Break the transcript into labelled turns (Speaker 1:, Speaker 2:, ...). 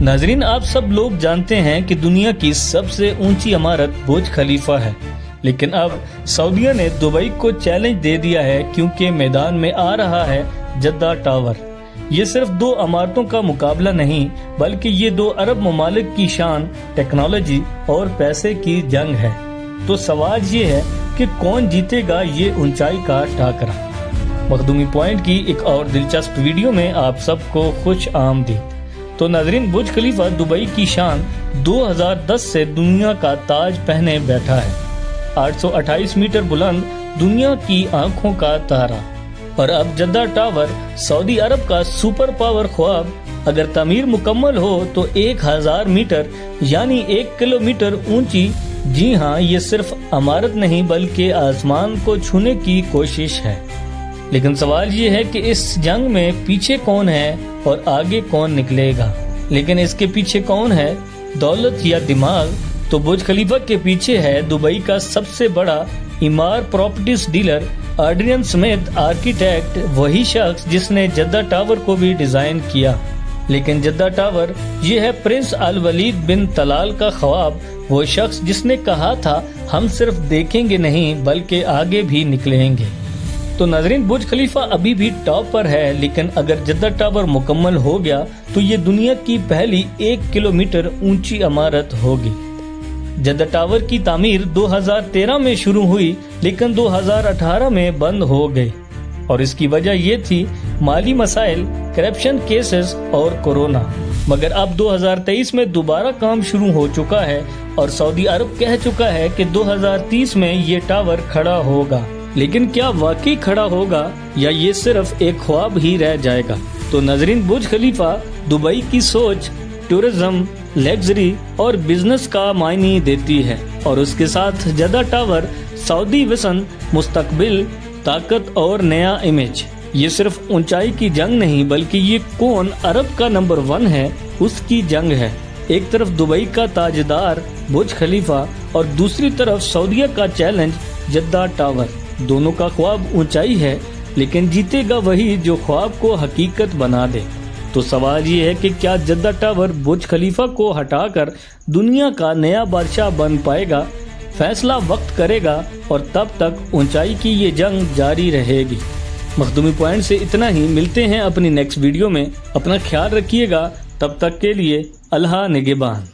Speaker 1: नाजरीन, आप सब लोग जानते हैं कि दुनिया की सबसे ऊंची इमारत बुर्ज खलीफा है, लेकिन अब सऊदीया ने दुबई को चैलेंज दे दिया है क्योंकि मैदान में आ रहा है जद्दा टावर। ये सिर्फ दो इमारतों का मुकाबला नहीं, बल्कि ये दो अरब ममालिक की शान, टेक्नोलॉजी और पैसे की जंग है। तो सवाल ये है कि कौन जीतेगा ये ऊंचाई का टाकरा। मखदूमी पॉइंट की एक और दिलचस्प वीडियो में आप सबको खुश आमदीद। तो नाजरीन, बुर्ज खलीफा दुबई की शान 2010 से दुनिया का ताज पहने बैठा है। 828 मीटर बुलंद, दुनिया की आंखों का तारा। और अब जद्दा टावर सऊदी अरब का सुपर पावर ख्वाब अगर तामीर मुकम्मल हो तो 1000 मीटर यानी 1 किलोमीटर ऊंची। जी हाँ, ये सिर्फ इमारत नहीं बल्कि आसमान को छूने की कोशिश है। लेकिन सवाल ये है कि इस जंग में पीछे कौन है और आगे कौन निकलेगा। लेकिन इसके पीछे कौन है, दौलत या दिमाग? तो बुर्ज खलीफा के पीछे है दुबई का सबसे बड़ा Emaar properties dealer Adrian Smith, architect, वही शख्स जिसने जद्दा टावर को भी डिजाइन किया। लेकिन जद्दा टावर ये है प्रिंस अल वलीद बिन तलाल का ख्वाब, वो शख्स जिसने कहा था हम सिर्फ देखेंगे नहीं बल्कि आगे भी निकलेंगे। तो नाजरीन, बुर्ज खलीफा अभी भी टॉप पर है, लेकिन अगर जद्दा टावर मुकम्मल हो गया तो ये दुनिया की पहली 1 किलोमीटर ऊंची इमारत होगी। जद्दा टावर की तामीर 2013 में शुरू हुई, लेकिन 2018 में बंद हो गई। और इसकी वजह ये थी माली मसाइल, करप्शन केसेस और कोरोना। मगर अब 2023 में दोबारा काम शुरू हो चुका है और सऊदी अरब कह चुका है कि 2030 में ये टावर खड़ा होगा। लेकिन क्या वाकई खड़ा होगा या ये सिर्फ एक ख्वाब ही रह जाएगा? तो नाजरीन, बुर्ज खलीफा दुबई की सोच, टूरिज्म, लग्जरी और बिजनेस का मायने देती है। और उसके साथ जद्दा टावर सऊदी विजन, मुस्तकबिल, ताकत और नया इमेज। ये सिर्फ ऊंचाई की जंग नहीं बल्कि ये कौन अरब का नंबर 1 है उसकी जंग है। एक तरफ दुबई का ताजदार बुर्ज खलीफा और दूसरी तरफ सऊदीया का चैलेंज जद्दा टावर। दोनों का ख्वाब ऊंचाई है, लेकिन जीतेगा वही जो ख्वाब को हकीकत बना दे। तो सवाल ये है कि क्या जद्दा टावर बुर्ज खलीफा को हटाकर दुनिया का नया बादशाह बन पाएगा? फैसला वक्त करेगा और तब तक ऊंचाई की ये जंग जारी रहेगी। मखदूमी पॉइंट से इतना ही। मिलते हैं अपनी नेक्स्ट वीडियो में। अपना ख्याल रखिएगा। तब तक के लिए अल्लाह निगहबान।